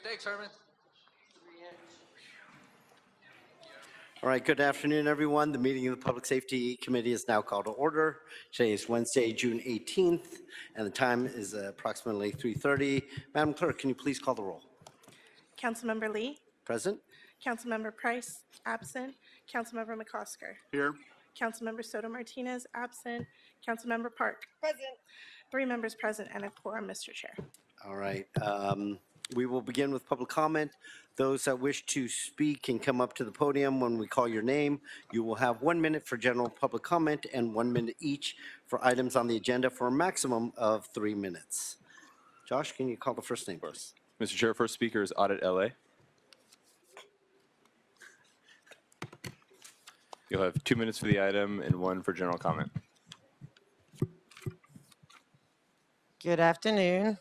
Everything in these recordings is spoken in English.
Thanks, Herman. All right, good afternoon, everyone. The meeting of the Public Safety Committee is now called to order. Today is Wednesday, June 18th, and the time is approximately 3:30. Madam Clerk, can you please call the roll? Councilmember Lee, Present? Councilmember Price, absent. Councilmember McCosker. Here. Councilmember Soto Martinez, absent. Councilmember Park. Present. 3 members present and a quorum, Mr. Chair. All right. We will begin with public comment. Those that wish to speak can come up to the podium when we call your name. You will have 1 minute for general public comment and 1 minute each for items on the agenda for a maximum of 3 minutes. Josh, can you call the first name, please? Mr. Chair, first speaker is Audit LA. You'll have 2 minutes for the item and 1 for general comment. Good afternoon.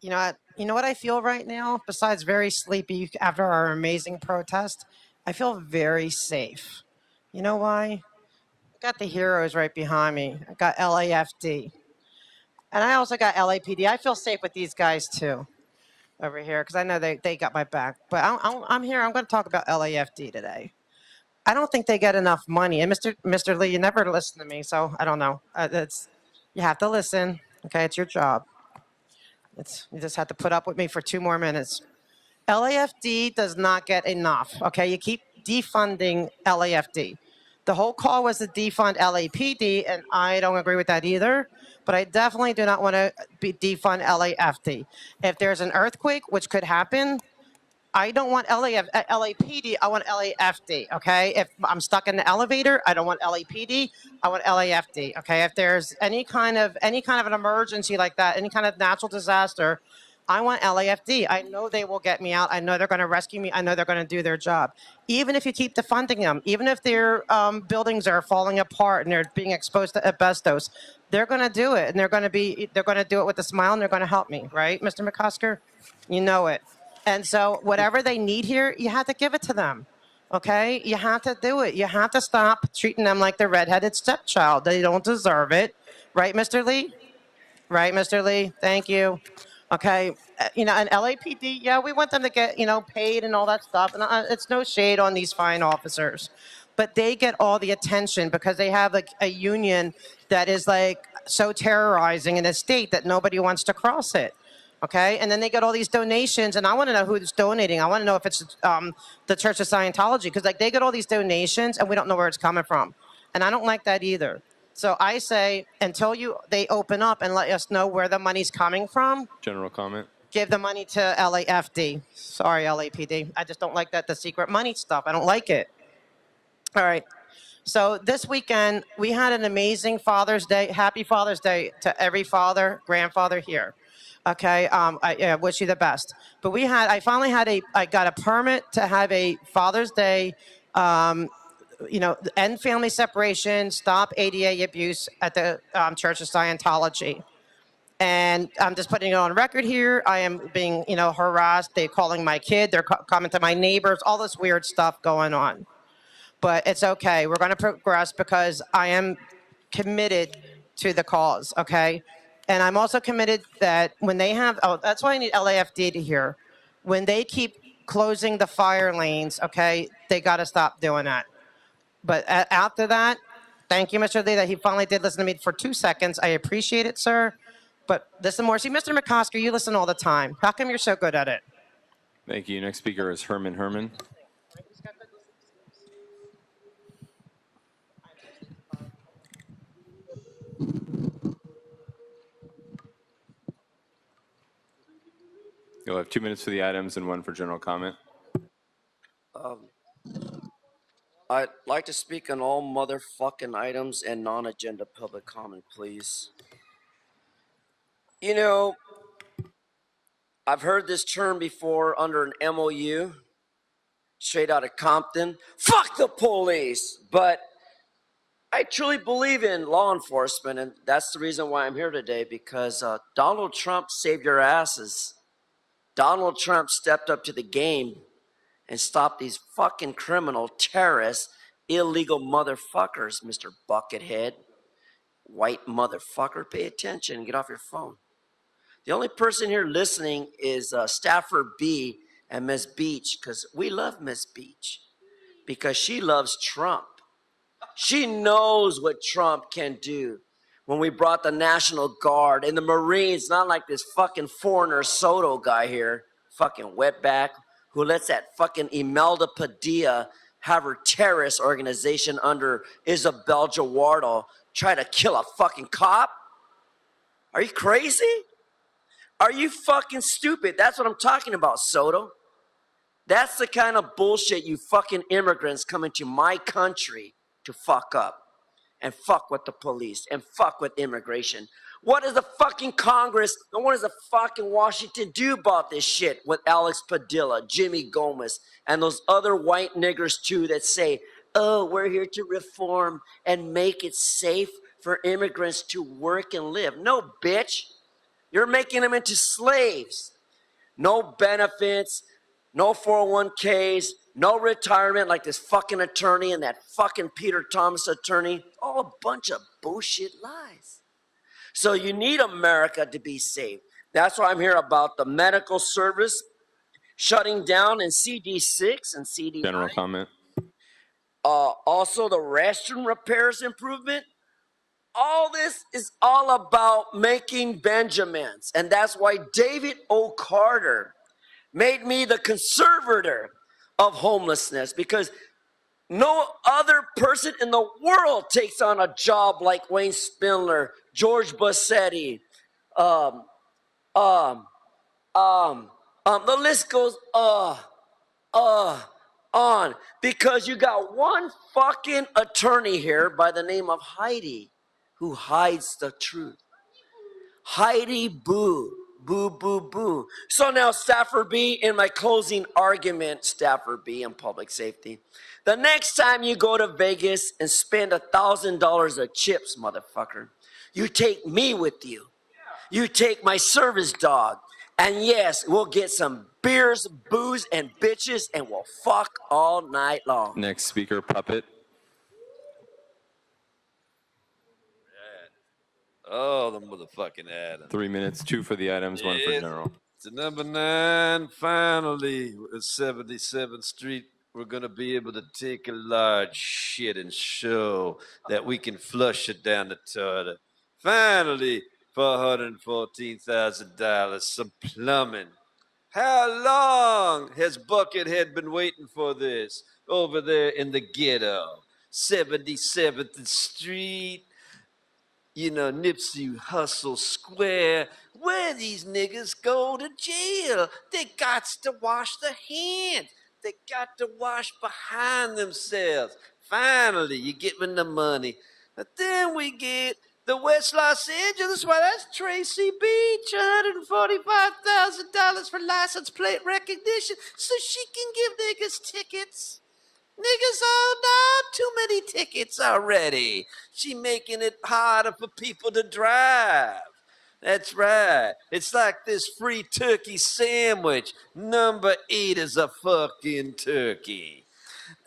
You know what I feel right now? Besides very sleepy after our amazing protest, I feel very safe. You know why? I got the heroes right behind me. I got LAFD. And I also got LAPD. I feel safe with these guys too over here because I know they got my back. But I'm here. I'm going to talk about LAFD today. I don't think they get enough money. And Mr. Lee, you never listen to me, so I don't know. You have to listen. Okay, it's your job. You just have to put up with me for 2 more minutes. LAFD does not get enough. Okay, you keep defunding LAFD. The whole call was to defund LAPD, and I don't agree with that either. But I definitely do not want to defund LAFD. If there's an earthquake, which could happen, I don't want LAPD, I want LAFD, okay? If I'm stuck in the elevator, I don't want LAPD, I want LAFD, okay? If there's any kind of an emergency like that, any kind of natural disaster, I want LAFD. I know they will get me out. I know they're going to rescue me. I know they're going to do their job. Even if you keep defunding them, even if their buildings are falling apart and they're being exposed to asbestos, they're going to do it, and they're going to do it with a smile, and they're going to help me, right, Mr. McCosker? You know it. And so whatever they need here, you have to give it to them, okay? You have to do it. You have to stop treating them like the redheaded stepchild. They don't deserve it. Right, Mr. Lee? Right, Mr. Lee? Thank you. Okay, and LAPD, yeah, we want them to get, paid and all that stuff. And it's no shade on these fine officers. But they get all the attention because they have like a union that is like so terrorizing in the state that nobody wants to cross it. Okay, and then they get all these donations, and I want to know who's donating. I want to know if it's the Church of Scientology, because like they get all these donations, and we don't know where it's coming from, and I don't like that either. So I say until they open up and let us know where the money's coming from. General comment. Give the money to LAFD. Sorry, LAPD. I just don't like the secret money stuff. I don't like it. All right. So this weekend we had an amazing Father's Day. Happy Father's Day to every father, grandfather here. Okay, I wish you the best. But I got a permit to have a Father's Day, end family separation, stop ADA abuse at the Church of Scientology. And I'm just putting it on record here. I am being, harassed. They're calling my kid. They're coming to my neighbors, all this weird stuff going on. But it's okay. We're going to progress because I am committed to the cause, okay? And I'm also committed that when they that's why I need LAFD to hear. When they keep closing the fire lanes, okay, they got to stop doing that. But after that, thank you, Mr. Lee, that he finally did listen to me for 2 seconds. I appreciate it, sir. But listen more. See, Mr. McCosker, you listen all the time. How come you're so good at it? Thank you. Next speaker is Herman Herman. You'll have 2 minutes for the items and 1 for general comment. I'd like to speak on all motherfucking items and non-agenda public comment, please. I've heard this term before under an MOU, straight out of Compton. Fuck the police! But I truly believe in law enforcement, and that's the reason why I'm here today, because Donald Trump saved your asses. Donald Trump stepped up to the game and stopped these fucking criminal, terrorists, illegal motherfuckers, Mr. Buckethead. White motherfucker, pay attention and get off your phone. The only person here listening is Staffer B and Miss Beach, because we love Miss Beach because she loves Trump. She knows what Trump can do. When we brought the National Guard and the Marines, not like this fucking foreigner Soto guy here, fucking wetback, who lets that fucking Imelda Padilla have her terrorist organization under Isabel Jawardo try to kill a fucking cop? Are you crazy? Are you fucking stupid? That's what I'm talking about, Soto. That's the kind of bullshit you fucking immigrants come into my country to fuck up. And fuck with the police, and fuck with immigration. What does the fucking Congress, and what does the fucking Washington do about this shit with Alex Padilla, Jimmy Gomez, and those other white niggers too that say, oh, we're here to reform and make it safe for immigrants to work and live. No, bitch. You're making them into slaves. No benefits, no 401ks, no retirement like this fucking attorney and that fucking Peter Thomas attorney. All a bunch of bullshit lies. So you need America to be safe. That's why I'm here about the medical service shutting down in CD6 and CD9. General comment. Also the restroom repairs improvement. All this is all about making Benjamins. And that's why David O. Carter made me the conservator of homelessness, because no other person in the world takes on a job like Wayne Spindler, George Bassetti, the list goes on, because you got one fucking attorney here by the name of Heidi who hides the truth. Heidi Boo. Boo, boo, boo. So now, Staffer B, in my closing argument, Staffer B in public safety, the next time you go to Vegas and spend $1,000 of chips, motherfucker, you take me with you. You take my service dog. And yes, we'll get some beers, booze, and bitches, and we'll fuck all night long. Next speaker, Puppet. Oh, the motherfucking Adam. 3 minutes, 2 for the items, 1 for Yes. general. To number 9, finally, at 77th Street, we're going to be able to take a large shit and show that we can flush it down the toilet. Finally, $414,000, some plumbing. How long has Buckethead been waiting for this over there in the ghetto? 77th Street. You know, Nipsey Hussle Square, where these niggas go to jail. They got to wash their hands. They got to wash behind themselves. Finally, you give them the money. But then we get the West Los Angeles, well, that's Tracy Beach, $145,000 for license plate recognition so she can give niggas tickets. Niggas all know too many tickets already. She making it harder for people to drive. That's right. It's like this free turkey sandwich. Number 8 is a fucking turkey.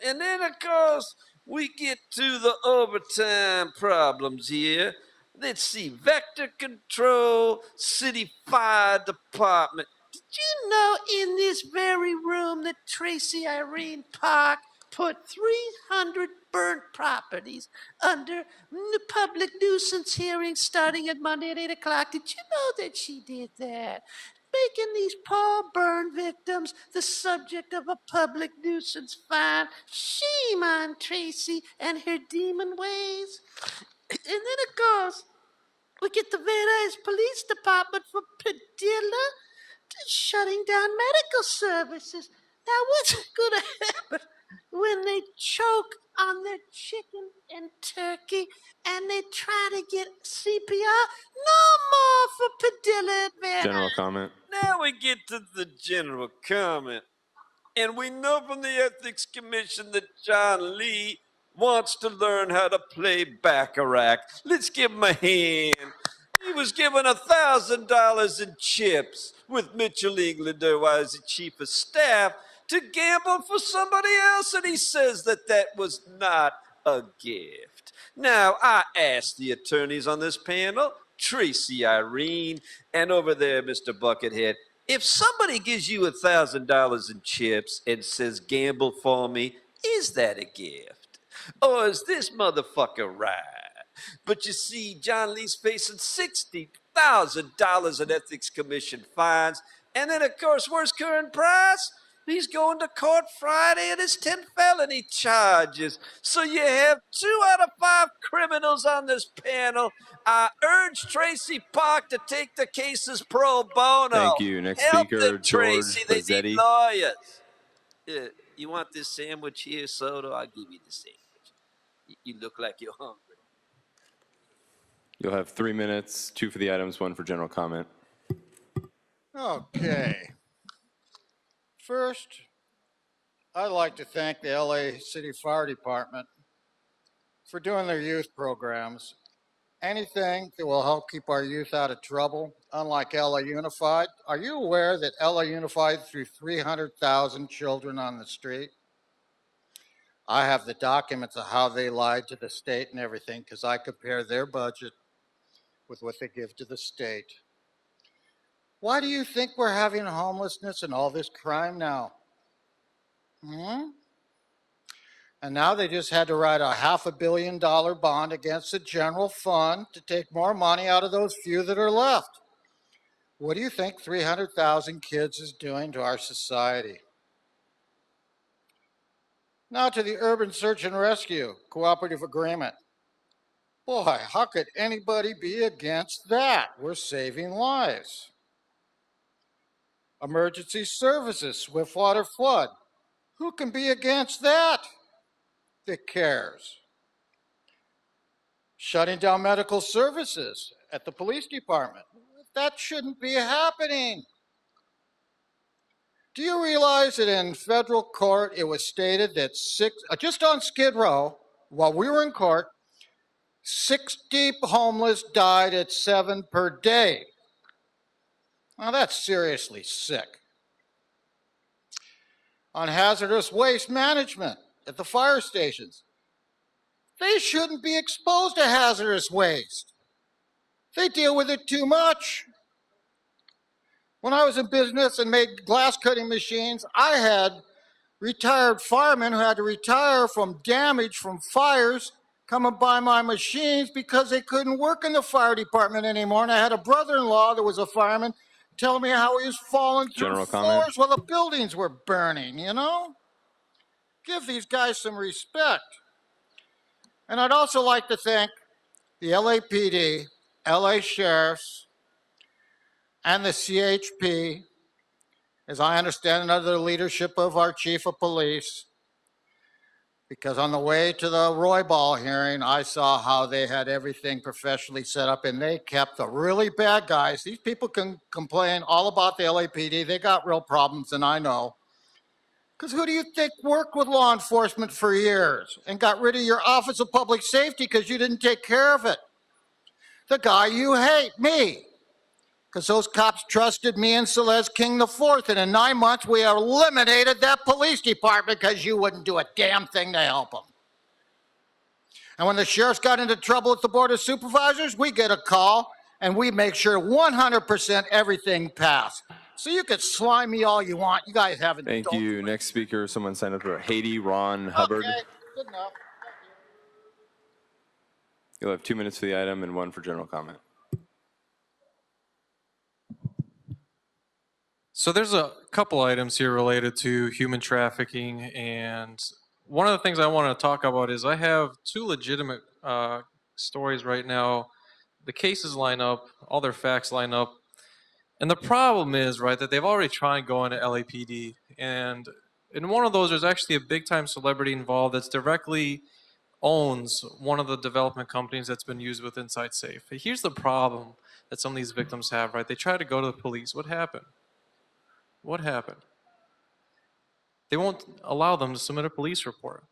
And then, of course, we get to the overtime problems here. Let's see, vector control, city fire department. Did you know in this very room that Tracy Irene Park put 300 burnt properties under the public nuisance hearing starting at Monday at 8 o'clock? Did you know that she did that? Making these poor burn victims the subject of a public nuisance fine. Shame on Tracy and her demon ways. And then, of course, we get the Van Nuys Police Department for Padilla shutting down medical services. Now, what's going to happen when they choke on their chicken and turkey and they try to get CPR? No more for Padilla and Van General Nuys. comment. Now we get to the general comment. And we know from the Ethics Commission that John Lee wants to learn how to play Baccarat. Let's give him a hand. He was given $1,000 in chips with Mitchell Englander while he's the chief of staff to gamble for somebody else, and he says that that was not a gift. Now, I asked the attorneys on this panel, Tracy Irene, and over there, Mr. Buckethead. If somebody gives you $1,000 in chips and says, gamble for me, is that a gift? Or is this motherfucker right? But you see, John Lee's facing $60,000 in ethics commission fines. And then, of course, where's Curran Price? He's going to court Friday and his 10 felony charges. So you have 2 out of 5 criminals on this panel. I urge Tracy Park to take the cases pro bono. Thank you. Next Help speaker, them, Tracy. George They need Bazzetti. lawyers. You want this sandwich here, Soto? I'll give you the sandwich. You look like you're hungry. You'll have 3 minutes, 2 for the items, 1 for general comment. Okay. First, I'd like to thank the LA City Fire Department for doing their youth programs. Anything that will help keep our youth out of trouble, unlike LA Unified. Are you aware that LA Unified threw 300,000 children on the street? I have the documents of how they lied to the state and everything because I compare their budget with what they give to the state. Why do you think we're having homelessness and all this crime now? And now they just had to write a $500 million bond against the general fund to take more money out of those few that are left. What do you think 300,000 kids is doing to our society? Now to the Urban Search and Rescue Cooperative Agreement. Boy, how could anybody be against that? We're saving lives. Emergency services, Swiftwater flood. Who can be against that? That cares. Shutting down medical services at the police department. That shouldn't be happening. Do you realize that in federal court it was stated that just on Skid Row, while we were in court, 60 homeless died at 7 per day. Now that's seriously sick. On hazardous waste management at the fire stations, they shouldn't be exposed to hazardous waste. They deal with it too much. When I was in business and made glass cutting machines, I had retired firemen who had to retire from damage from fires coming by my machines because they couldn't work in the fire department anymore. And I had a brother-in-law that was a fireman telling me how he was falling through General floors comment. while the buildings were burning, you know? Give these guys some respect. And I'd also like to thank the LAPD, LA Sheriffs, and the CHP, as I understand it, under the leadership of our Chief of Police, because on the way to the Roybal hearing, I saw how they had everything professionally set up and they kept the really bad guys. These people can complain all about the LAPD. They got real problems, and I know. Because who do you think worked with law enforcement for years and got rid of your Office of Public Safety because you didn't take care of it? The guy you hate, me. Because those cops trusted me and Celeste King IV, and in 9 months we eliminated that police department because you wouldn't do a damn thing to help them. And when the sheriffs got into trouble with the Board of Supervisors, we get a call and we make sure 100% everything passed. So you could slime me all you want. You guys haven't. Thank you. Next speaker, someone signed up for Haiti Ron Hubbard. Okay, good enough. You'll have 2 minutes for the item and 1 for general comment. So there's a couple items here related to human trafficking, and one of the things I want to talk about is I have 2 legitimate stories right now. The cases line up, all their facts line up, and the problem is, right, that they've already tried going to LAPD, and in one of those there's actually a big-time celebrity involved that's directly owns one of the development companies that's been used with Inside Safe. Here's the problem that some of these victims have, right? They try to go to the police. What happened? What happened? They won't allow them to submit a police report.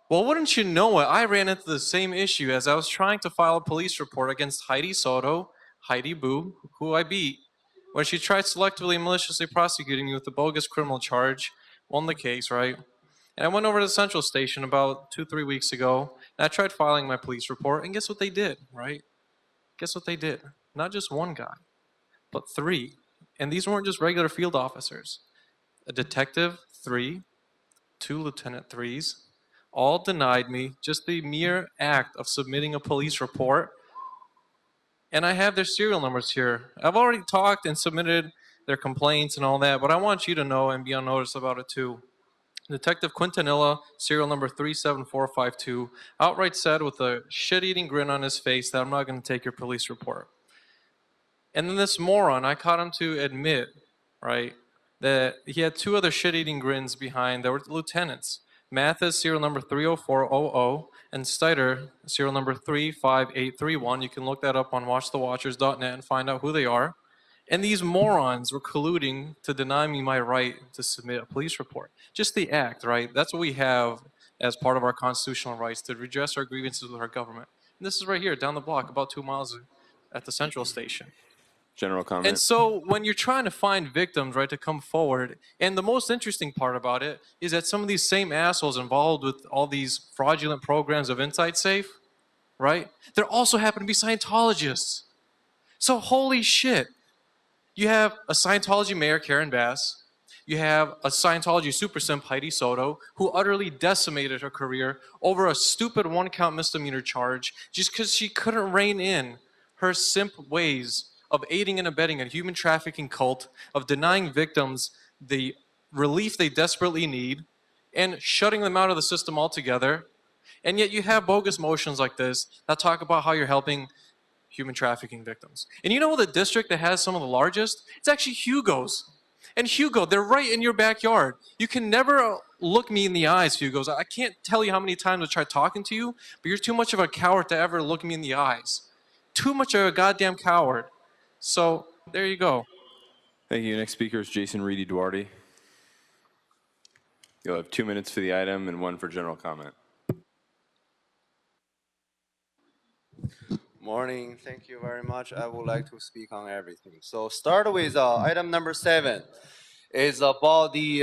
Well, wouldn't you know it, I ran into the same issue as I was trying to file a police report against Heidi Soto, Heidi Boo, who I beat, when she tried selectively and maliciously prosecuting me with a bogus criminal charge, won the case, right? And I went over to the Central Station about 2-3 weeks ago, and I tried filing my police report, and guess what they did, right? Guess what they did? Not just one guy, but 3. And these weren't just regular field officers. A detective, 3, 2 lieutenant 3s, all denied me just the mere act of submitting a police report. And I have their serial numbers here. I've already talked and submitted their complaints and all that, but I want you to know and be on notice about it too. Detective Quintanilla, serial number 37452, outright said with a shit-eating grin on his face that I'm not going to take your police report. And then this moron, I caught him to admit, right, that he had 2 other shit-eating grins behind that were lieutenants. Mathis, serial number 30400, and Steiter, serial number 35831. You can look that up on watchthewatchers.net and find out who they are. And these morons were colluding to deny me my right to submit a police report. Just the act, right? That's what we have as part of our constitutional rights, to redress our grievances with our government. And this is right here, down the block, about 2 miles at the Central Station. General comment. And so when you're trying to find victims, right, to come forward, and the most interesting part about it is that some of these same assholes involved with all these fraudulent programs of Insight Safe, right, there also happen to be Scientologists. So holy shit. You have a Scientology mayor, Karen Bass. You have a Scientology super simp, Heidi Soto, who utterly decimated her career over a stupid 1-count misdemeanor charge just because she couldn't rein in her simp ways of aiding and abetting a human trafficking cult, of denying victims the relief they desperately need, and shutting them out of the system altogether. And yet you have bogus motions like this that talk about how you're helping human trafficking victims. And you know the district that has some of the largest? It's actually Hugo's. And Hugo, they're right in your backyard. You can never look me in the eyes, Hugo's. I can't tell you how many times I tried talking to you, but you're too much of a coward to ever look me in the eyes. Too much of a goddamn coward. So, there you go. Thank you. Next speaker is Jason Reedy Duarte. You'll have 2 minutes for the item and 1 for general comment. Morning. Thank you very much. I would like to speak on everything. So start with item number 7. Is about the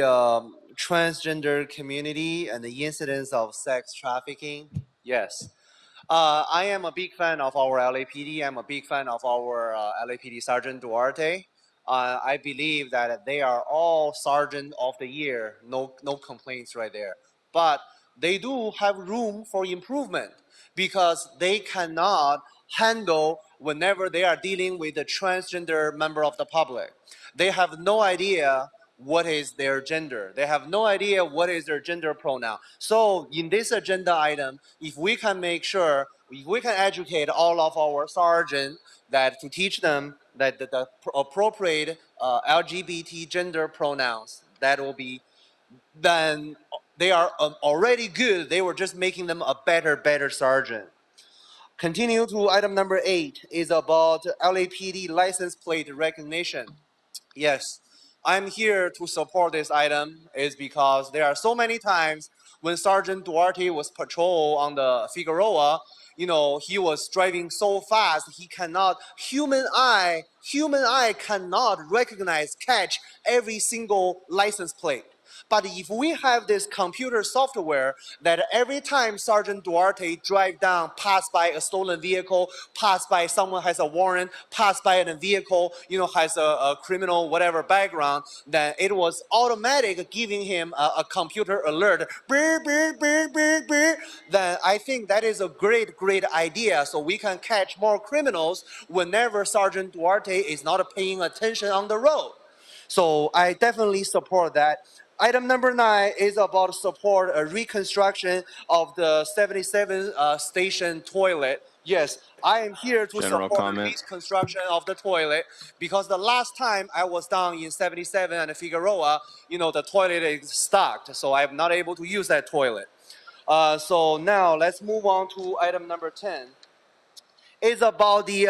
transgender community and the incidence of sex trafficking. Yes. I am a big fan of our LAPD. I'm a big fan of our LAPD Sergeant Duarte. I believe that they are all Sergeant of the Year. No complaints right there. But they do have room for improvement because they cannot handle whenever they are dealing with a transgender member of the public. They have no idea what is their gender. They have no idea what is their gender pronoun. So in this agenda item, if we can make sure, if we can educate all of our sergeants that to teach them that the appropriate LGBT gender pronouns, that will be, then they are already good. They were just making them a better sergeant. Continue to item number 8 is about LAPD license plate recognition. Yes, I'm here to support this item is because there are so many times when Sergeant Duarte was patrol on the Figueroa, you know, he was driving so fast, he cannot, human eye cannot recognize, catch every single license plate. But if we have this computer software that every time Sergeant Duarte drive down, pass by a stolen vehicle, pass by someone has a warrant, pass by a vehicle, you know, has a criminal whatever background, then it was automatic giving him a computer alert. Brr, brr, brr, brr, brr. Then I think that is a great idea, so we can catch more criminals whenever Sergeant Duarte is not paying attention on the road. So I definitely support that. Item number 9 is about support a reconstruction of the 77 station toilet. Yes, I am here to General support comment. the reconstruction of the toilet because the last time I was down in 77 and Figueroa, you know, the toilet is stocked, so I'm not able to use that toilet. So now let's move on to item number 10. It's about the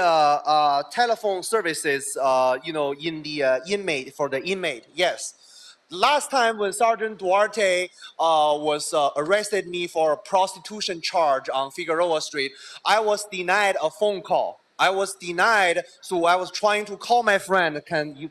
telephone services, you know, in the inmate, for the inmate. Yes. Last time when Sergeant Duarte was arrested me for a prostitution charge on Figueroa Street, I was denied a phone call. I was denied, so I was trying to call my friend.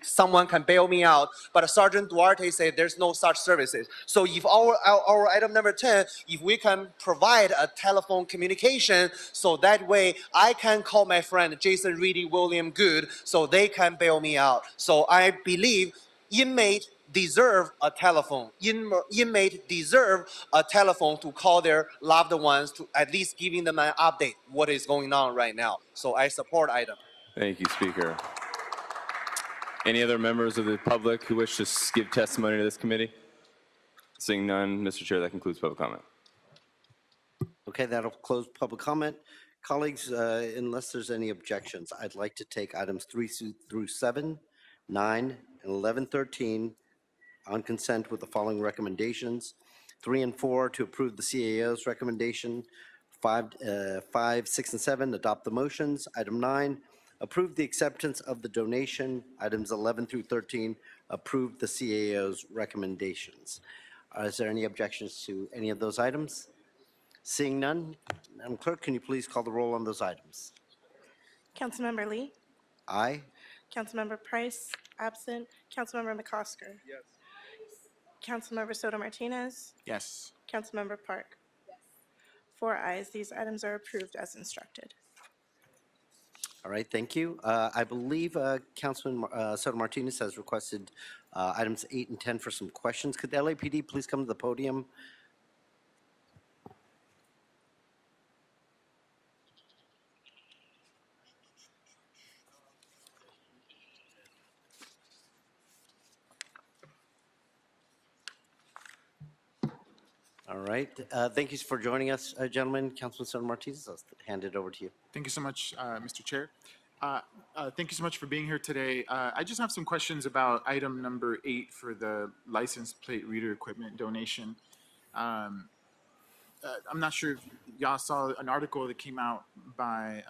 Someone can bail me out? But Sergeant Duarte said there's no such services. So if our item number 10, if we can provide a telephone communication, so that way I can call my friend Jason Reedy, William Good, so they can bail me out. So I believe inmate deserve a telephone. Inmate deserve a telephone to call their loved ones to at least giving them an update what is going on right now. So I support item. Thank you, Speaker. Any other members of the public who wish to give testimony to this committee? Seeing none, Mr. Chair, that concludes public comment. Okay, that'll close public comment. Colleagues, unless there's any objections, I'd like to take items 3 through 7, 9, and 11, 13 on consent with the following recommendations. 3 and 4 to approve the CAO's recommendation. 5, 6, and 7, adopt the motions. Item 9, approve the acceptance of the donation. Items 11 through 13, approve the CAO's recommendations. Is there any objections to any of those items? Seeing none, Madam Clerk, can you please call the roll on those items? Councilmember Lee, Aye. Councilmember Price, absent. Councilmember McCosker. Yes. Councilmember Soto Martinez, Yes. Councilmember Park. 4 ayes. These items are approved as instructed. All right, thank you. I believe Councilman Soto Martinez has requested items 8 and 10 for some questions. Could the LAPD please come to the podium? All right, thank you for joining us, gentlemen. Councilman Soto Martinez, I'll hand it over to you. Thank you so much, Mr. Chair. Thank you so much for being here today. I just have some questions about item number 8 for the license plate reader equipment donation. I'm not sure if y'all saw an article that came out by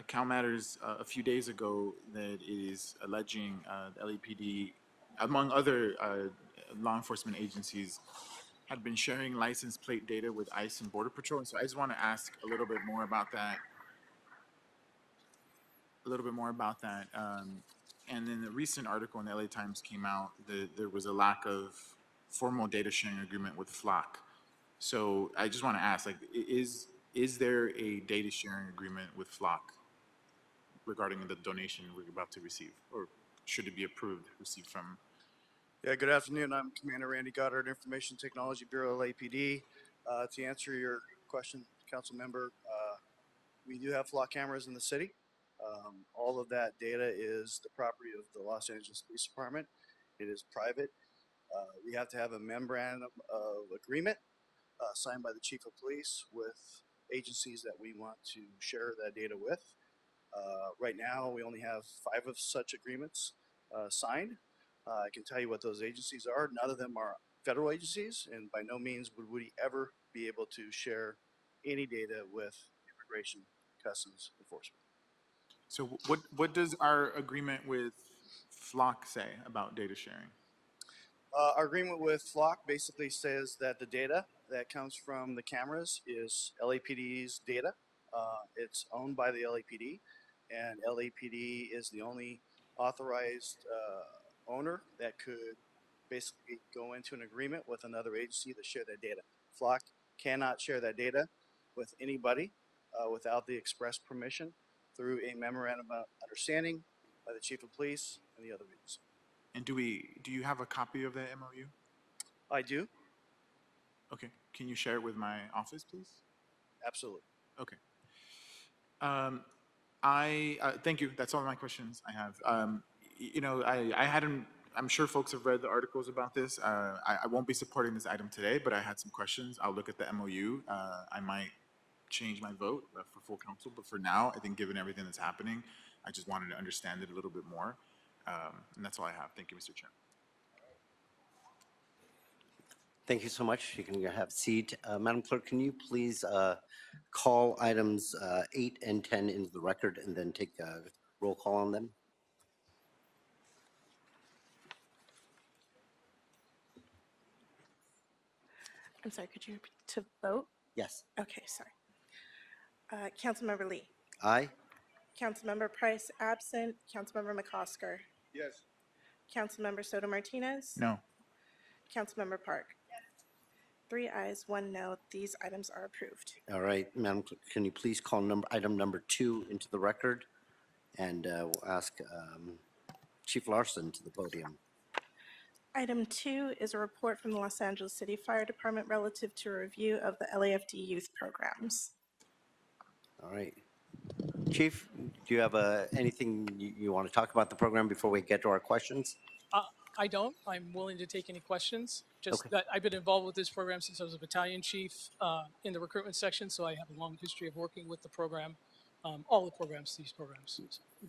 Cal Matters a few days ago that is alleging the LAPD, among other law enforcement agencies, had been sharing license plate data with ICE and Border Patrol. And so I just want to ask a little bit more about that. And then the recent article in the LA Times came out that there was a lack of formal data sharing agreement with Flock. So I just want to ask, like, is there a data sharing agreement with Flock regarding the donation we're about to receive, or should it be approved, received from? Yeah, good afternoon. I'm Commander Randy Goddard, Information Technology Bureau, LAPD. To answer your question, Council Member, we do have flock cameras in the city. All of that data is the property of the Los Angeles Police Department. It is private. We have to have a memorandum of agreement signed by the Chief of Police with agencies that we want to share that data with. Right now, we only have 5 of such agreements signed. I can tell you what those agencies are. None of them are federal agencies, and by no means would we ever be able to share any data with Immigration Customs Enforcement. So what does our agreement with Flock say about data sharing? Our agreement with Flock basically says that the data that comes from the cameras is LAPD's data. It's owned by the LAPD, and LAPD is the only authorized owner that could basically go into an agreement with another agency to share that data. Flock cannot share that data with anybody without the express permission through a memorandum of understanding by the Chief of Police and the other agency. And do you have a copy of that MOU? I do. Okay, can you share it with my office, please? Absolutely. Okay. Thank you. That's all my questions I have. I'm sure folks have read the articles about this. I won't be supporting this item today, but I had some questions. I'll look at the MOU. I might change my vote for full council, but for now, I think given everything that's happening, I just wanted to understand it a little bit more. And that's all I have. Thank you, Mr. Chair. Thank you so much. You can have a seat. Madam Clerk, can you please call items 8 and 10 into the record and then take a roll call on them? I'm sorry, could you repeat to vote? Yes. Okay, sorry. Councilmember Lee, Aye. Councilmember Price absent. Councilmember McCosker. Yes. Councilmember Soto Martinez. No. Councilmember Park. 3 ayes, 1 no. These items are approved. All right, Madam Clerk, can you please call item number 2 into the record? And we'll ask Chief Larson to the podium. Item 2 is a report from the Los Angeles City Fire Department relative to a review of the LAFD youth programs. All right. Chief, do you have anything you want to talk about the program before we get to our questions? I don't. I'm willing to take any questions. Just Okay. that I've been involved with this program since I was a battalion chief in the recruitment section, so I have a long history of working with the program, all the programs, these programs.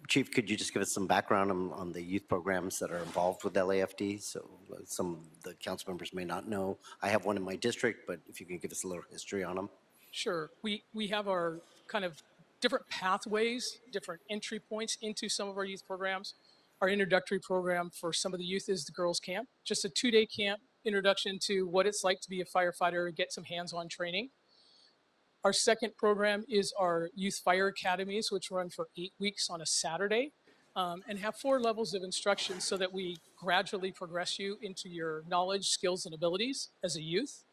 Chief, could you just give us some background on the youth programs that are involved with LAFD? So some of the council members may not know. I have one in my district, but if you can give us a little history on them. Sure. We have our kind of different pathways, different entry points into some of our youth programs. Our introductory program for some of the youth is the Girls Camp, just a 2-day camp introduction to what it's like to be a firefighter and get some hands-on training. Our second program is our Youth Fire Academies, which run for 8 weeks on a Saturday and have 4 levels of instruction so that we gradually progress you into your knowledge, skills, and abilities as a youth.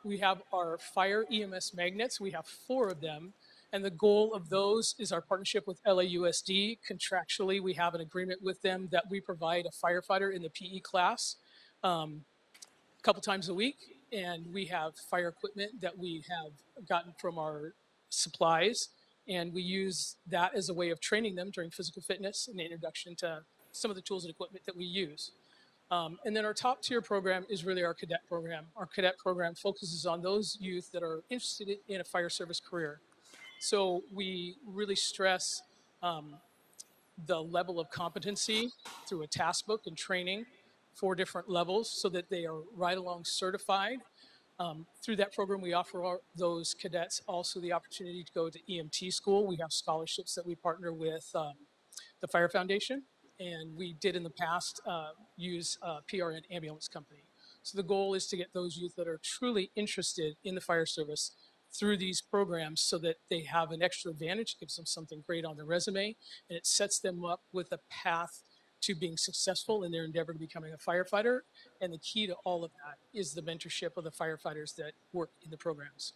We have our Fire EMS Magnets. We have 4 of them. And the goal of those is our partnership with LAUSD. Contractually, we have an agreement with them that we provide a firefighter in the PE class a couple times a week. And we have fire equipment that we have gotten from our supplies. And we use that as a way of training them during physical fitness and the introduction to some of the tools and equipment that we use. And then our top tier program is really our cadet program. Our cadet program focuses on those youth that are interested in a fire service career. So we really stress the level of competency through a task book and training, 4 different levels so that they are right along certified. Through that program, we offer those cadets also the opportunity to go to EMT school. We have scholarships that we partner with the Fire Foundation, and we did in the past use PRN Ambulance Company. So the goal is to get those youth that are truly interested in the fire service through these programs so that they have an extra advantage, gives them something great on their resume, and it sets them up with a path to being successful in their endeavor to becoming a firefighter. And the key to all of that is the mentorship of the firefighters that work in the programs.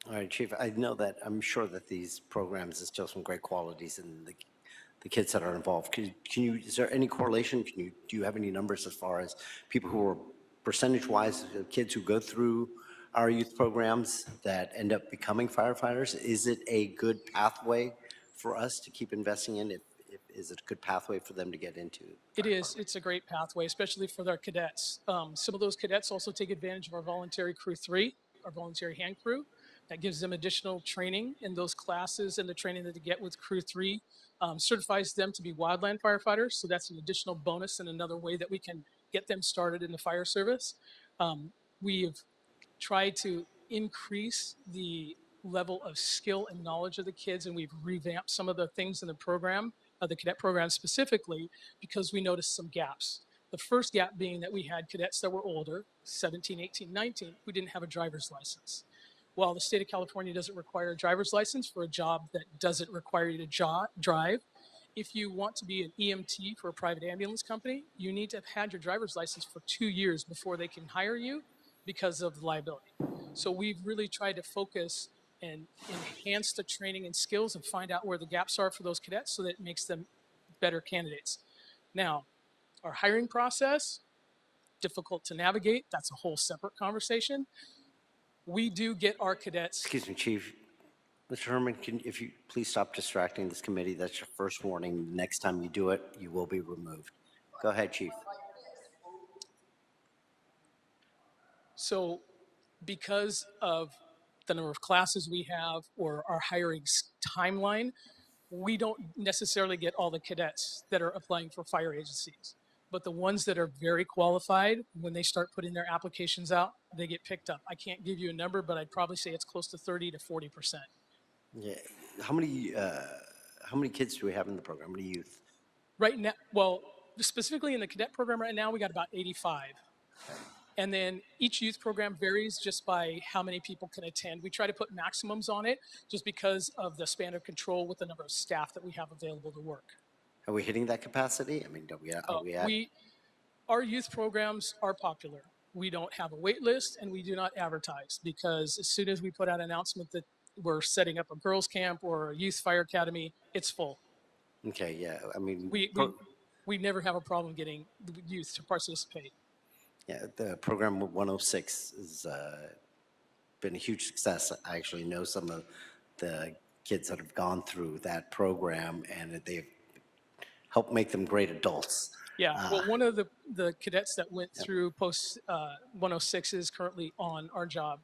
All right, Chief, I know that I'm sure that these programs instill some great qualities in the kids that are involved. Is there any correlation? Do you have any numbers as far as people who are percentage-wise, kids who go through our youth programs that end up becoming firefighters? Is it a good pathway for us to keep investing in? Is it a good pathway for them to get into? It is. It's a great pathway, especially for their cadets. Some of those cadets also take advantage of our voluntary crew 3, our voluntary hand crew. That gives them additional training in those classes, and the training that they get with crew 3 certifies them to be wildland firefighters. So that's an additional bonus and another way that we can get them started in the fire service. We've tried to increase the level of skill and knowledge of the kids, and we've revamped some of the things in the program, the cadet program specifically, because we noticed some gaps. The first gap being that we had cadets that were older, 17, 18, 19, who didn't have a driver's license. While the state of California doesn't require a driver's license for a job that doesn't require you to drive, if you want to be an EMT for a private ambulance company, you need to have had your driver's license for 2 years before they can hire you because of liability. So we've really tried to focus and enhance the training and skills and find out where the gaps are for those cadets so that it makes them better candidates. Now, our hiring process, difficult to navigate. That's a whole separate conversation. We do get our cadets. Excuse me, Chief. Mr. Herman, if you please stop distracting this committee, that's your first warning. Next time you do it, you will be removed. Go ahead, Chief. So because of the number of classes we have or our hiring timeline, we don't necessarily get all the cadets that are applying for fire agencies. But the ones that are very qualified, when they start putting their applications out, they get picked up. I can't give you a number, but I'd probably say it's close to 30 to 40%. Yeah. How many kids do we have in the program? How many youth? Right now, well, specifically in the cadet program right now, we got about 85. And then each youth program varies just by how many people can attend. We try to put maximums on it just because of the span of control with the number of staff that we have available to work. Are we hitting that capacity? I mean, are we at? Our youth programs are popular. We don't have a wait list and we do not advertise because as soon as we put out an announcement that we're setting up a girls camp or a youth fire academy, it's full. Okay, yeah, I mean. We never have a problem getting the youth to participate. Yeah, the program 106 has been a huge success. I actually know some of the kids that have gone through that program, and they've helped make them great adults. Yeah, well, one of the cadets that went through post 106 is currently on our job,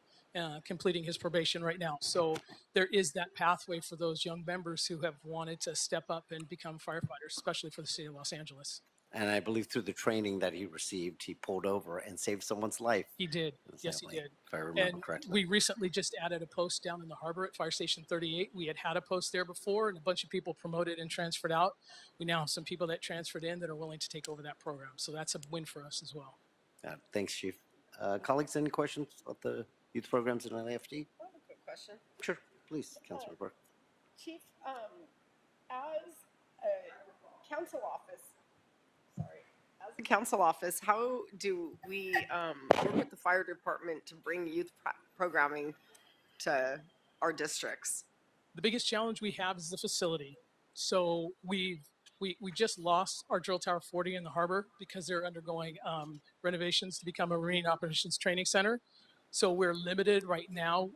completing his probation right now. So there is that pathway for those young members who have wanted to step up and become firefighters, especially for the city of Los Angeles. And I believe through the training that he received, he pulled over and saved someone's life. He did. Yes, he did. If I remember And correctly. we recently just added a post down in the harbor at Fire Station 38. We had a post there before, and a bunch of people promoted and transferred out. We now have some people that transferred in that are willing to take over that program. So that's a win for us as well. Thanks, Chief. Colleagues, any questions about the youth programs in LAFD? I have a quick question. Sure, please, Councilor Burke. Chief, as a council office, how do we work with the fire department to bring youth programming to our districts? The biggest challenge we have is the facility. So we just lost our drill tower 40 in the harbor because they're undergoing renovations to become a marine operations training center. So we're limited right now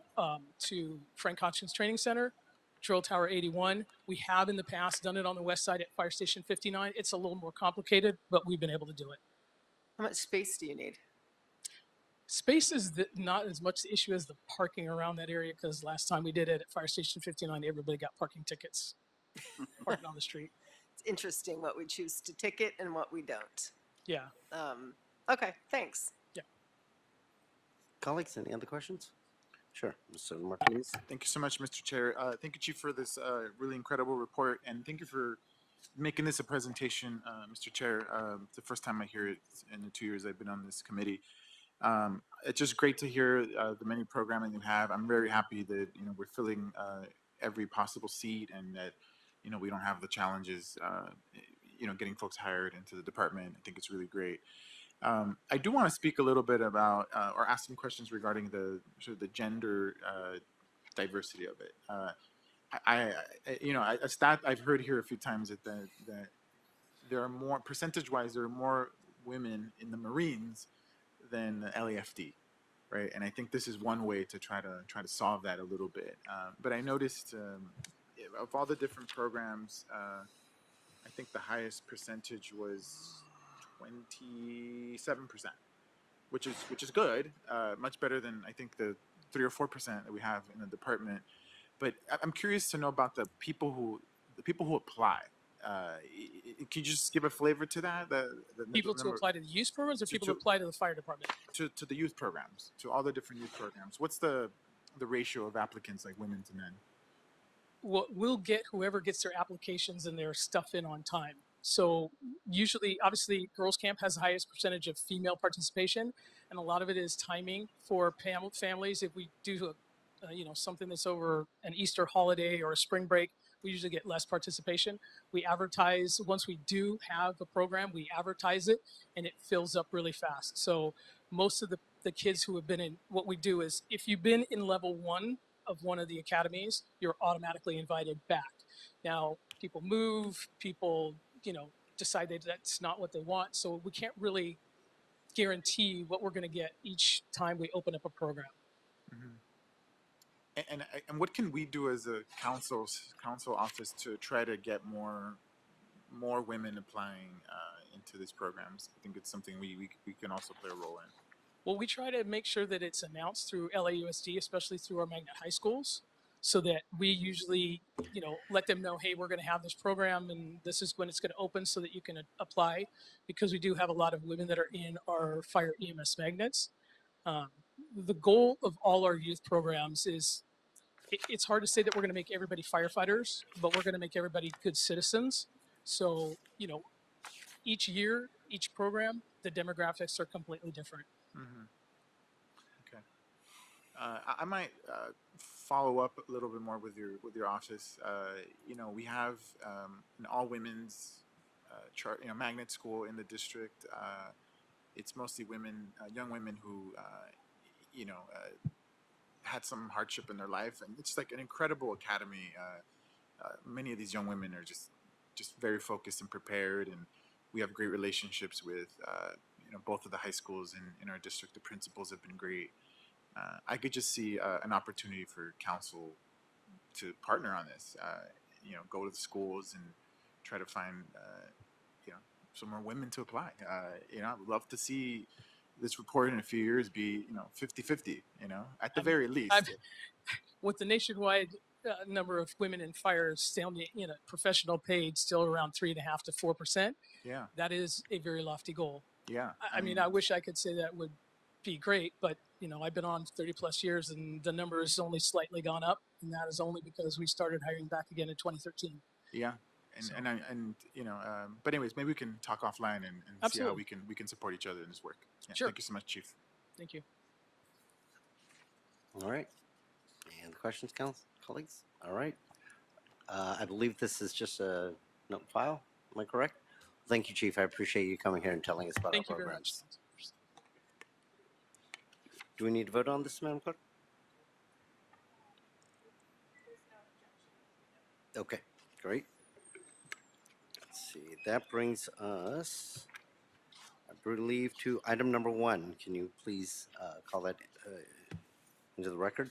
to Frank Hotchkiss Training Center, drill tower 81. We have in the past done it on the west side at Fire Station 59. It's a little more complicated, but we've been able to do it. How much space do you need? Space is not as much the issue as the parking around that area, because last time we did it at Fire Station 59, everybody got parking tickets parking on the street. It's interesting what we choose to ticket and what we don't. Yeah. Okay, thanks. Yeah. Colleagues, any other questions? Sure, Mr. Martinez. Thank you so much, Mr. Chair. Thank you, Chief, for this really incredible report, and thank you for making this a presentation, Mr. Chair. It's the first time I hear it in the 2 years I've been on this committee. It's just great to hear the many programming you have. I'm very happy that we're filling every possible seat, and that we don't have the challenges getting folks hired into the department. I think it's really great. I do want to speak a little bit about or ask some questions regarding the sort of the gender diversity of it. A stat I've heard here a few times that there are more, percentage-wise, there are more women in the Marines than the LAFD, right? And I think this is one way to try to solve that a little bit. But I noticed of all the different programs, I think the highest percentage was 27%, which is good, much better than I think the 3 or 4% that we have in the department. But I'm curious to know about the people who apply. Can you just give a flavor to that? The People to apply to the youth programs, or people to apply to the fire department? To the youth programs, to all the different youth programs. What's the ratio of applicants, like women to men? Well, we'll get whoever gets their applications and their stuff in on time. So usually, obviously, Girls Camp has the highest percentage of female participation, and a lot of it is timing for families. If we do something that's over an Easter holiday or a spring break, we usually get less participation. We advertise, once we do have a program, we advertise it, and it fills up really fast. So most of the kids who have been in, what we do is, if you've been in level 1 of one of the academies, you're automatically invited back. Now, people move, people decide that that's not what they want. So we can't really guarantee what we're going to get each time we open up a program. Mm-hmm. And what can we do as a council office to try to get more women applying into these programs? I think it's something we can also play a role in. Well, we try to make sure that it's announced through LAUSD, especially through our magnet high schools, so that we usually, let them know, hey, we're going to have this program and this is when it's going to open, so that you can apply, because we do have a lot of women that are in our fire EMS magnets. The goal of all our youth programs is, it's hard to say that we're going to make everybody firefighters, but we're going to make everybody good citizens. So, each year, each program, the demographics are completely different. Mm-hmm. Okay. I might follow up a little bit more with your office. You know, we have an all women's magnet school in the district. It's mostly women, young women who you know had some hardship in their life, and it's like an incredible academy. Many of these young women are just very focused and prepared, and we have great relationships with both of the high schools in our district. The principals have been great. I could just see an opportunity for council to partner on this. Go to the schools and try to find some more women to apply. I would love to see this report in a few years be 50-50. At the very least. With the nationwide number of women in fire still, professional paid still around 3.5 to 4%. Yeah. That is a very lofty goal. Yeah. I mean, I wish I could say that would be great, but I've been on 30 plus years and the number has only slightly gone up, and that is only because we started hiring back again in 2013. Yeah. But anyways, maybe we can talk offline and see how we can support each other in this work. Yeah, sure. Thank you so much, Chief. Thank you. All right. And questions, colleagues? All right. I believe this is just a note file. Am I correct? Thank you, Chief. I appreciate you coming here and telling us about Thank our you very much. programs. Do we need to vote on this, Madam Clerk? Okay, great. Let's see. That brings us, I believe, to item number 1. Can you please call that into the record?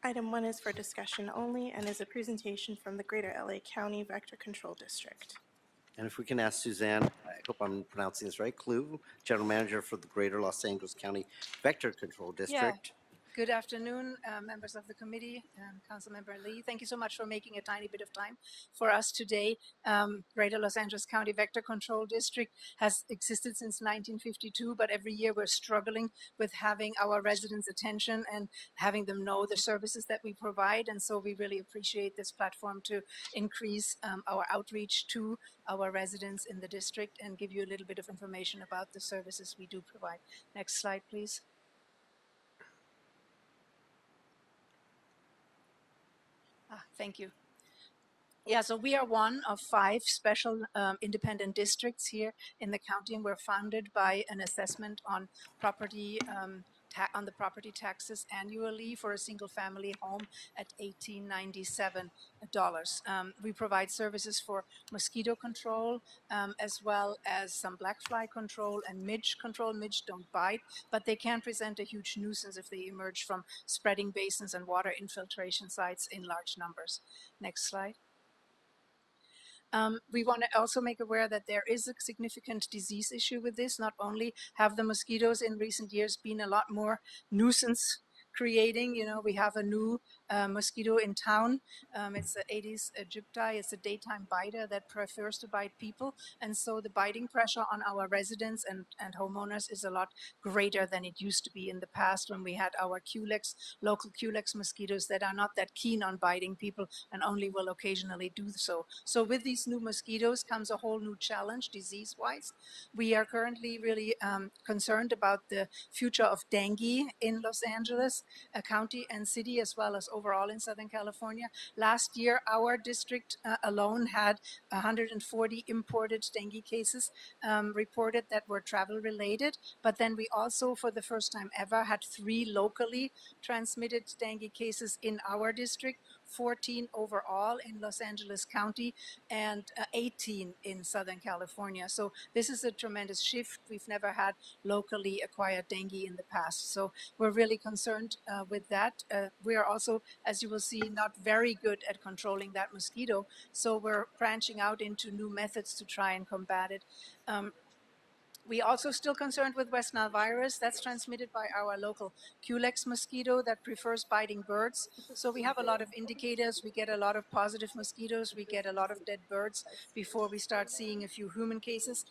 Item 1 is for discussion only and is a presentation from the Greater LA County Vector Control District. And if we can ask Suzanne, I hope I'm pronouncing this right, Klug, General Manager for the Greater Los Angeles County Vector Control District. Good afternoon, members of the committee, Councilmember Lee. Thank you so much for making a tiny bit of time for us today. Greater Los Angeles County Vector Control District has existed since 1952, but every year we're struggling with having our residents' attention and having them know the services that we provide. And so we really appreciate this platform to increase our outreach to our residents in the district and give you a little bit of information about the services we do provide. Next slide, please. Thank you. Yeah, so we are one of 5 special independent districts here in the county, and we're founded by an assessment on property on the property taxes annually for a single family home at $1897. We provide services for mosquito control as well as some black fly control and midge control. Midge don't bite, but they can present a huge nuisance if they emerge from spreading basins and water infiltration sites in large numbers. Next slide. We want to also make aware that there is a significant disease issue with this. Not only have the mosquitoes in recent years been a lot more nuisance creating, we have a new mosquito in town. It's the Aedes aegypti. It's a daytime biter that prefers to bite people. And so the biting pressure on our residents and homeowners is a lot greater than it used to be in the past when we had our Culex, local Culex mosquitoes that are not that keen on biting people and only will occasionally do so. So with these new mosquitoes comes a whole new challenge disease-wise. We are currently really concerned about the future of dengue in Los Angeles County and city, as well as overall in Southern California. Last year, our district alone had 140 imported dengue cases reported that were travel related. But then we also, for the first time ever, had 3 locally transmitted dengue cases in our district, 14 overall in Los Angeles County, and 18 in Southern California. So this is a tremendous shift. We've never had locally acquired dengue in the past. So we're really concerned with that. We are also, as you will see, not very good at controlling that mosquito. So we're branching out into new methods to try and combat it. We also still concerned with West Nile virus. That's transmitted by our local Culex mosquito that prefers biting birds. So we have a lot of indicators. We get a lot of positive mosquitoes. We get a lot of dead birds before we start seeing a few human cases.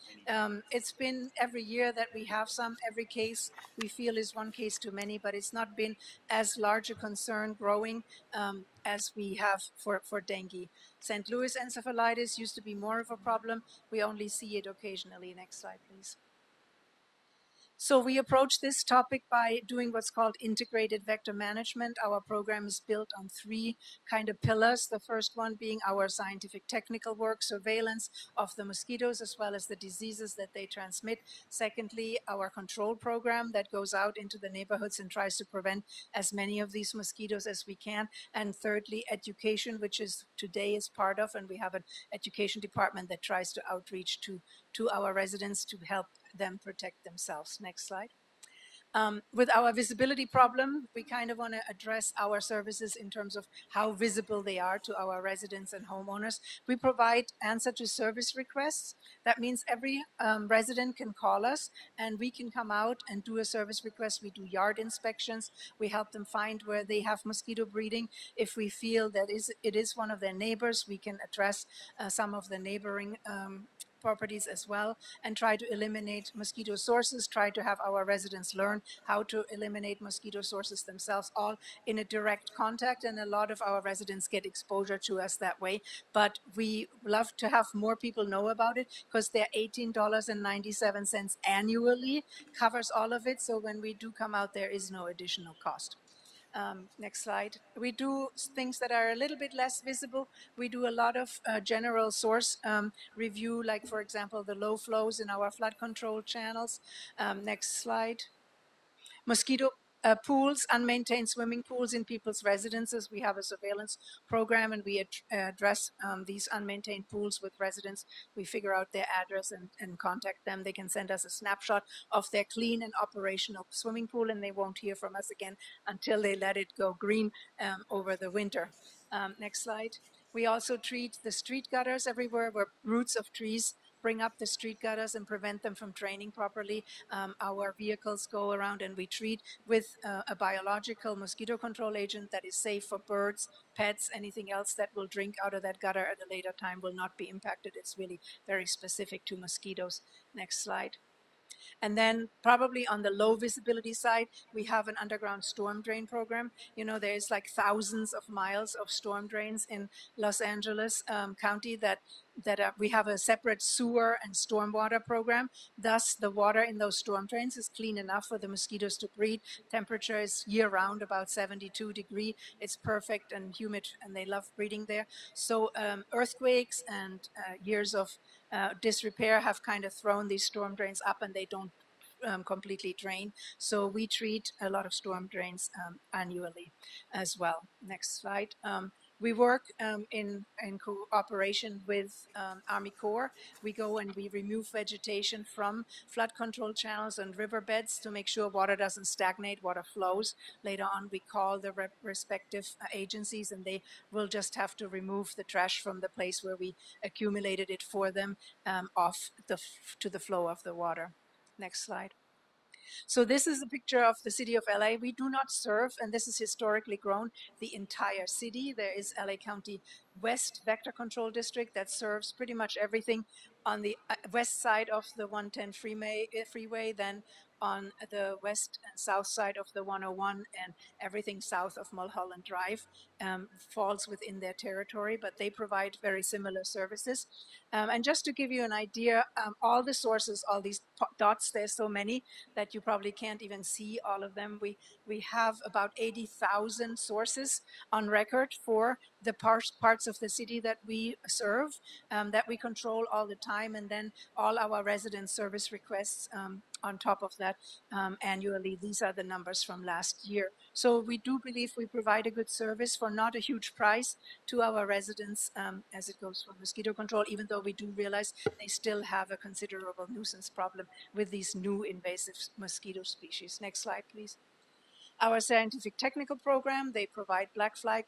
It's been every year that we have some. Every case we feel is one case too many, but it's not been as large a concern growing as we have for dengue. St. Louis encephalitis used to be more of a problem. We only see it occasionally. Next slide, please. So we approach this topic by doing what's called integrated vector management. Our program is built on three kind of pillars. The first one being our scientific technical work, surveillance of the mosquitoes as well as the diseases that they transmit. Secondly, our control program that goes out into the neighborhoods and tries to prevent as many of these mosquitoes as we can. And thirdly, education, which is today is part of, and we have an education department that tries to outreach to our residents to help them protect themselves. Next slide. With our visibility problem, we kind of want to address our services in terms of how visible they are to our residents and homeowners. We provide answer to service requests. That means every resident can call us and we can come out and do a service request. We do yard inspections. We help them find where they have mosquito breeding. If we feel that it is one of their neighbors, we can address some of the neighboring properties as well, and try to eliminate mosquito sources, try to have our residents learn how to eliminate mosquito sources themselves, all in a direct contact. And a lot of our residents get exposure to us that way. But we love to have more people know about it because they're $18.97 annually, covers all of it. So when we do come out, there is no additional cost. Next slide. We do things that are a little bit less visible. We do a lot of general source review, like, for example, the low flows in our flood control channels. Next slide. Mosquito pools, unmaintained swimming pools in people's residences. We have a surveillance program and we address these unmaintained pools with residents. We figure out their address and contact them. They can send us a snapshot of their clean and operational swimming pool, and they won't hear from us again until they let it go green over the winter. Next slide. We also treat the street gutters everywhere where roots of trees bring up the street gutters and prevent them from draining properly. Our vehicles go around and we treat with a biological mosquito control agent that is safe for birds, pets, anything else that will drink out of that gutter at a later time will not be impacted. It's really very specific to mosquitoes. Next slide. And then probably on the low visibility side, we have an underground storm drain program. You know, there's like thousands of miles of storm drains in Los Angeles County that we have a separate sewer and stormwater program. Thus, the water in those storm drains is clean enough for the mosquitoes to breed. Temperature is year-round, about 72 degrees. It's perfect and humid, and they love breeding there. So earthquakes and years of disrepair have kind of thrown these storm drains up, and they don't completely drain. So we treat a lot of storm drains annually as well. Next slide. We work in cooperation with Army Corps. We go and we remove vegetation from flood control channels and riverbeds to make sure water doesn't stagnate, water flows. Later on, we call the respective agencies, and they will just have to remove the trash from the place where we accumulated it for them to the flow of the water. Next slide. So this is a picture of the city of LA. We do not serve, and this is historically grown, the entire city. There is LA County West Vector Control District that serves pretty much everything on the west side of the 110 freeway, then on the west and south side of the 101, and everything south of Mulholland Drive falls within their territory, but they provide very similar services. And just to give you an idea, all the sources, all these dots, there's so many that you probably can't even see all of them. We have about 80,000 sources on record for the parts of the city that we serve, that we control all the time, and then all our resident service requests on top of that annually. These are the numbers from last year. So we do believe we provide a good service for not a huge price to our residents as it goes for mosquito control, even though we do realize they still have a considerable nuisance problem with these new invasive mosquito species. Next slide, please. Our scientific technical program, they provide black fly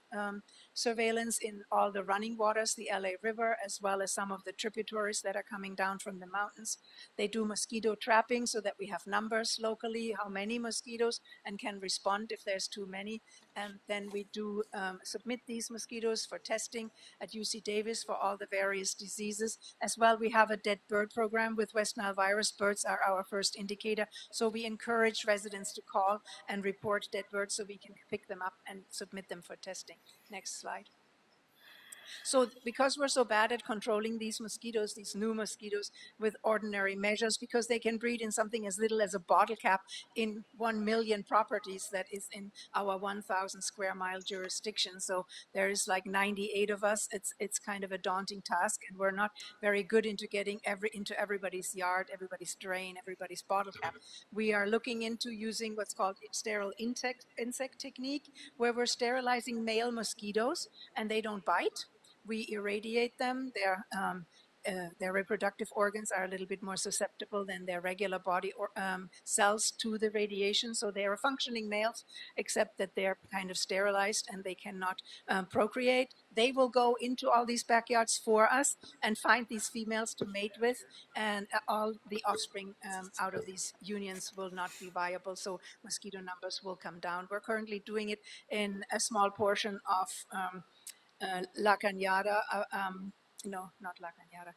surveillance in all the running waters, the LA River, as well as some of the tributaries that are coming down from the mountains. They do mosquito trapping so that we have numbers locally, how many mosquitoes, and can respond if there's too many. And then we do submit these mosquitoes for testing at UC Davis for all the various diseases. As well, we have a dead bird program with West Nile virus. Birds are our first indicator. So we encourage residents to call and report dead birds so we can pick them up and submit them for testing. Next slide. So because we're so bad at controlling these mosquitoes, these new mosquitoes, with ordinary measures, because they can breed in something as little as a bottle cap in 1 million properties that is in our 1,000 square mile jurisdiction. So there is like 98 of us. It's kind of a daunting task, and we're not very good into getting into everybody's yard, everybody's drain, everybody's bottle cap. We are looking into using what's called sterile insect technique, where we're sterilizing male mosquitoes and they don't bite. We irradiate them. Their reproductive organs are a little bit more susceptible than their regular body cells to the radiation. So they are functioning males, except that they're kind of sterilized and they cannot procreate. They will go into all these backyards for us and find these females to mate with, and all the offspring out of these unions will not be viable. So mosquito numbers will come down. We're currently doing it in a small portion of La Cañada, no, not La Cañada.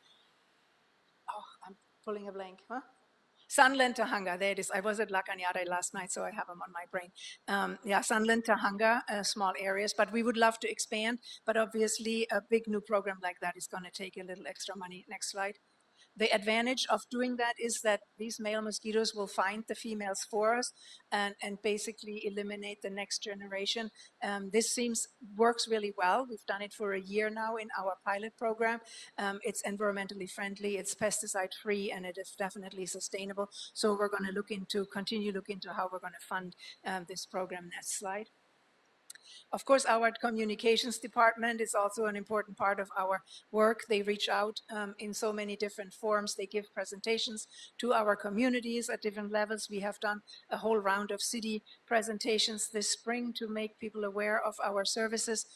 Oh, I'm pulling a blank, huh? Sunland Tahanga, there it is. I was at La Cañada last night, so I have them on my brain. Yeah, Sunland Tahanga, small areas, but we would love to expand. But obviously, a big new program like that is going to take a little extra money. Next slide. The advantage of doing that is that these male mosquitoes will find the females for us and basically eliminate the next generation. This works really well. We've done it for a year now in our pilot program. It's environmentally friendly, it's pesticide free, and it is definitely sustainable. So we're going to continue look into how we're going to fund this program. Next slide. Of course, our communications department is also an important part of our work. They reach out in so many different forms. They give presentations to our communities at different levels. We have done a whole round of city presentations this spring to make people aware of our services.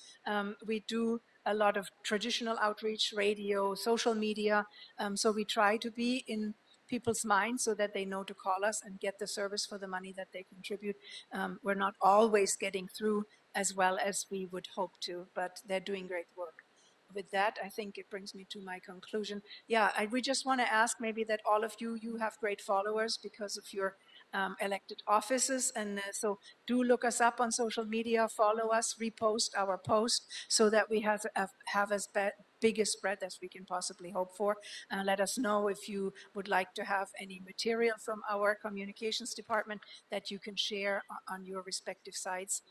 We do a lot of traditional outreach, radio, social media. So we try to be in people's minds so that they know to call us and get the service for the money that they contribute. We're not always getting through as well as we would hope to, but they're doing great work. With that, I think it brings me to my conclusion. Yeah, we just want to ask maybe that all of you have great followers because of your elected offices, and so do look us up on social media, follow us, repost our post so that we have as big a spread as we can possibly hope for. Let us know if you would like to have any material from our communications department that you can share on your respective sites,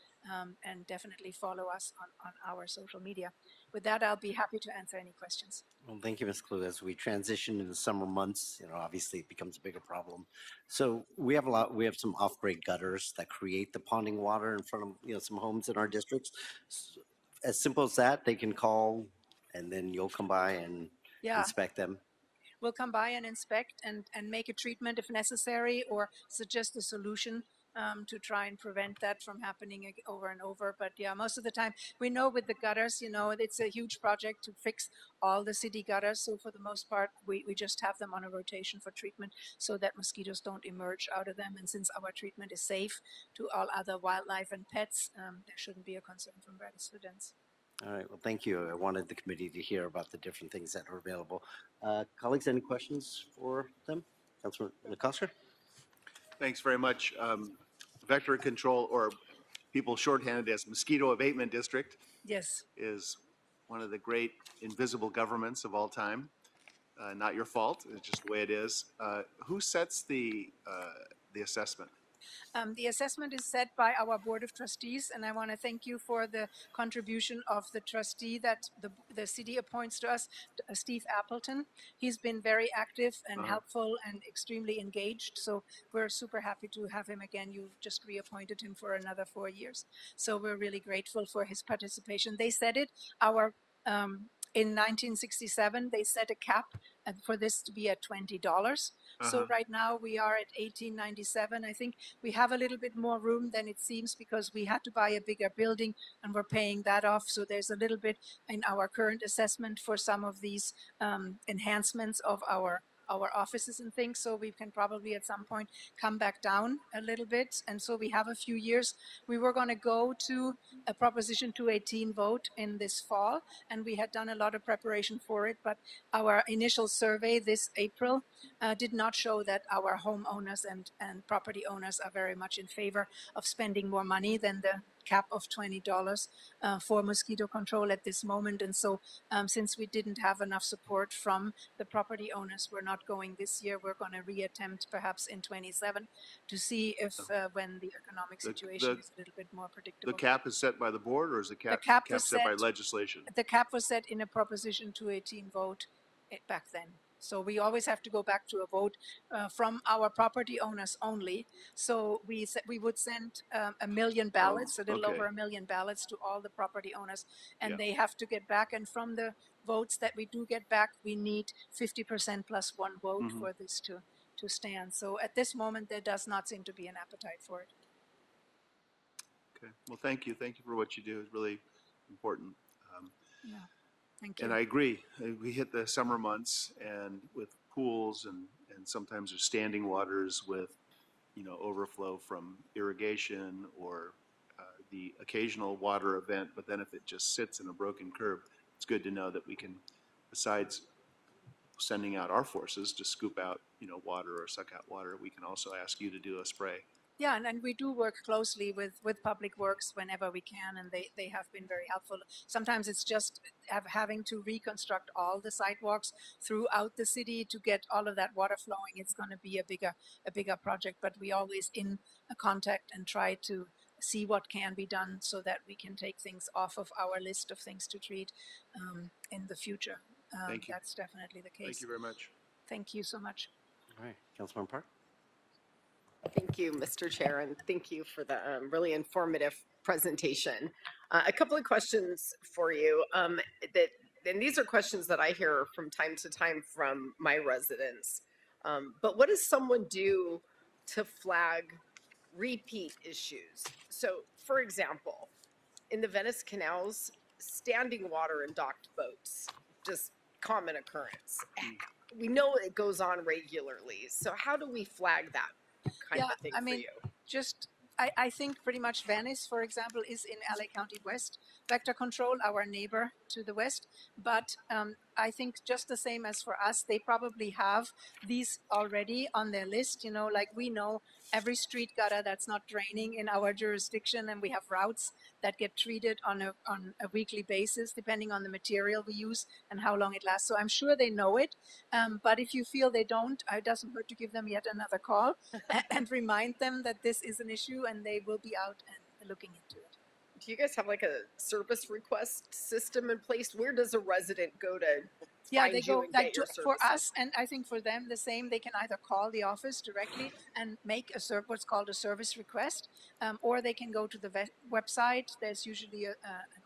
and definitely follow us on our social media. With that, I'll be happy to answer any questions. Well, thank you, Ms. Clue. As we transition into the summer months, obviously it becomes a bigger problem. So we have some off-grade gutters that create the ponding water in front of, some homes in our districts. As simple as that, they can call and then you'll come by and inspect them. We'll come by and inspect and make a treatment if necessary, or suggest a solution to try and prevent that from happening over and over. But yeah, most of the time, we know with the gutters, it's a huge project to fix all the city gutters. So for the most part, we just have them on a rotation for treatment so that mosquitoes don't emerge out of them. And since our treatment is safe to all other wildlife and pets, there shouldn't be a concern from residents. All right, well, thank you. I wanted the committee to hear about the different things that are available. Colleagues, any questions for them? Councilor Lacoste? Thanks very much. Vector control, or people shorthanded as Mosquito Abatement District, Yes. is one of the great invisible governments of all time. Not your fault, it's just the way it is. Who sets the assessment? The assessment is set by our Board of Trustees, and I want to thank you for the contribution of the trustee that the city appoints to us, Steve Appleton. He's been very active and helpful and extremely engaged, so we're super happy to have him again. You've just reappointed him for another 4 years, so we're really grateful for his participation. They said it, in 1967, they set a cap for this to be at $20. So right now we are at $18.97. I think we have a little bit more room than it seems because we had to buy a bigger building and we're paying that off. So there's a little bit in our current assessment for some of these enhancements of our offices and things, so we can probably at some point come back down a little bit. And so we have a few years. We were going to go to a Proposition 218 vote in this fall, and we had done a lot of preparation for it, but our initial survey this April did not show that our homeowners and property owners are very much in favor of spending more money than the cap of $20 for mosquito control at this moment. And so since we didn't have enough support from the property owners, we're not going this year. We're going to reattempt perhaps in 27 to see if when the economic situation is a little bit more predictable. The cap is set by the board, or is the cap was set by set- legislation? The cap was set in a Proposition 218 vote back then. So we always have to go back to a vote from our property owners only. So we would send 1 million ballots, a little okay. over 1 million ballots to all the property owners, and Yeah. they have to get back. And from the votes that we do get back, we need 50% plus one vote Mhm. for this to stand. So at this moment, there does not seem to be an appetite for it. Okay. Well, thank you. Thank you for what you do. It's really important. Yeah. Thank you. And I agree. We hit the summer months, and with pools and sometimes there's standing waters with, overflow from irrigation or the occasional water event. But then if it just sits in a broken curb, it's good to know that we can, besides sending out our forces to scoop out, water or suck out water, we can also ask you to do a spray. Yeah, and we do work closely with Public Works whenever we can, and they have been very helpful. Sometimes it's just having to reconstruct all the sidewalks throughout the city to get all of that water flowing. It's going to be a bigger project, but we always in contact and try to see what can be done so that we can take things off of our list of things to treat in the future. Thank you. That's definitely the case. Thank you very much. Thank you so much. All right, Councilmember Park. Thank you, Mr. Chair, and thank you for the really informative presentation. A couple of questions for you. And these are questions that I hear from time to time from my residents. But what does someone do to flag repeat issues? So, for example, in the Venice canals, standing water in docked boats, just common occurrence. We know it goes on regularly. So how do we flag that kind of thing for you? I think pretty much Venice, for example, is in LA County West Vector Control, our neighbor to the west. But I think just the same as for us, they probably have these already on their list. Like we know every street gutter that's not draining in our jurisdiction, and we have routes that get treated on a weekly basis, depending on the material we use and how long it lasts. So I'm sure they know it. But if you feel they don't, it doesn't hurt to give them yet another call and remind them that this is an issue, and they will be out and looking into it. Do you guys have like a service request system in place? Where does a resident go to find they you go and like get your for services? us, and I think for them the same. They can either call the office directly and make what's called a service request, or they can go to the website. There's usually an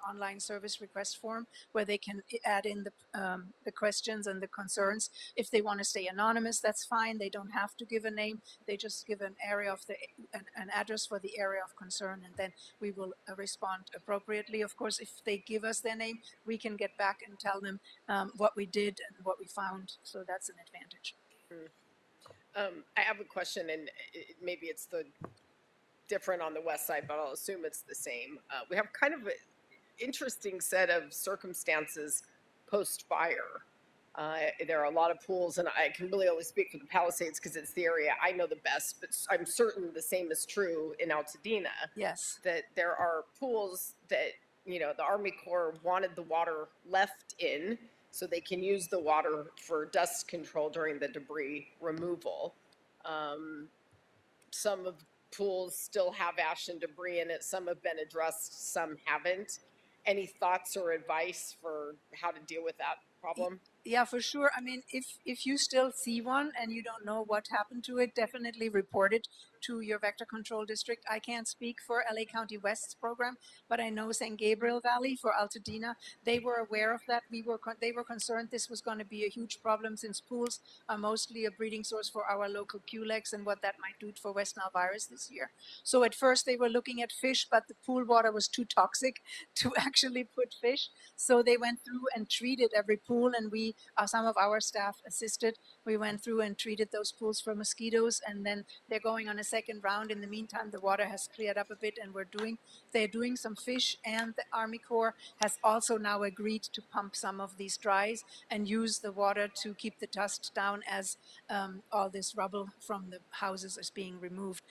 online service request form where they can add in the questions and the concerns. If they want to stay anonymous, that's fine. They don't have to give a name. They just give an area of an address for the area of concern, and then we will respond appropriately. Of course, if they give us their name, we can get back and tell them what we did and what we found. So that's an advantage. I have a question, and maybe it's different on the west side, but I'll assume it's the same. We have kind of an interesting set of circumstances post-fire. There are a lot of pools, and I can really only speak for the Palisades because it's the area I know the best, but I'm certain the same is true in Altadena. Yes. That there are pools that, the Army Corps wanted the water left in so they can use the water for dust control during the debris removal. Some of pools still have ash and debris in it. Some have been addressed, some haven't. Any thoughts or advice for how to deal with that problem? Yeah, for sure. I mean, if you still see one and you don't know what happened to it, definitely report it to your vector control district. I can't speak for LA County West's program, but I know San Gabriel Valley for Altadena, they were aware of that. They were concerned this was going to be a huge problem since pools are mostly a breeding source for our local culex and what that might do for West Nile virus this year. So at first they were looking at fish, but the pool water was too toxic to actually put fish. So they went through and treated every pool, and some of our staff assisted We went through and treated those pools for mosquitoes, and then they're going on a second round. In the meantime, the water has cleared up a bit, and they're doing some fish, and the Army Corps has also now agreed to pump some of these dries and use the water to keep the dust down as all this rubble from the houses is being removed.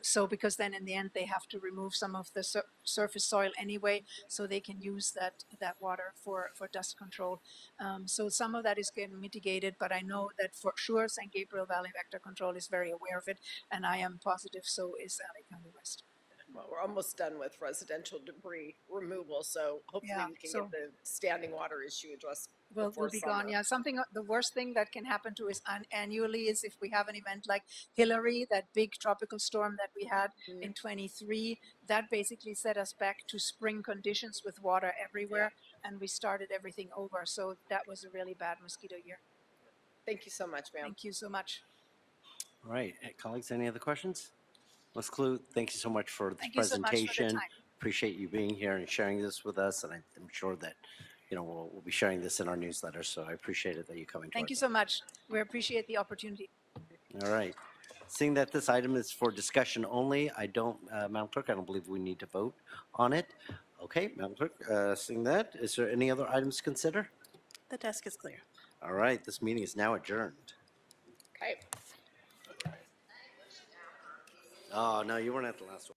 So because then in the end they have to remove some of the surface soil anyway, so they can use that water for dust control. So some of that is getting mitigated, but I know that for sure St. Gabriel Valley Vector Control is very aware of it, and I am positive so is LA County West. Well, we're almost done with residential debris removal, so hopefully Yeah, we can so- get the standing water issue addressed Will before be summer. gone. Yeah, the worst thing that can happen to us annually is if we have an event like Hillary, that big tropical storm that we had in 23, that basically set us back to spring conditions with water everywhere, and we started everything over. So that was a really bad mosquito year. Thank you so much, ma'am. Thank you so much. All right, colleagues, any other questions? Ms. Clue, thank you so much for this Thank you so much for the presentation. time. Appreciate you being here and sharing this with us, and I'm sure that, we'll be sharing this in our newsletter, so I appreciate it that you coming. Thank you so much. We appreciate the opportunity. All right. Seeing that this item is for discussion only, Madam Clerk, I don't believe we need to vote on it. Okay, Madam Clerk, seeing that, is there any other items to consider? The desk is clear. All right, this meeting is now adjourned. Okay. Oh, no, you weren't at the last one.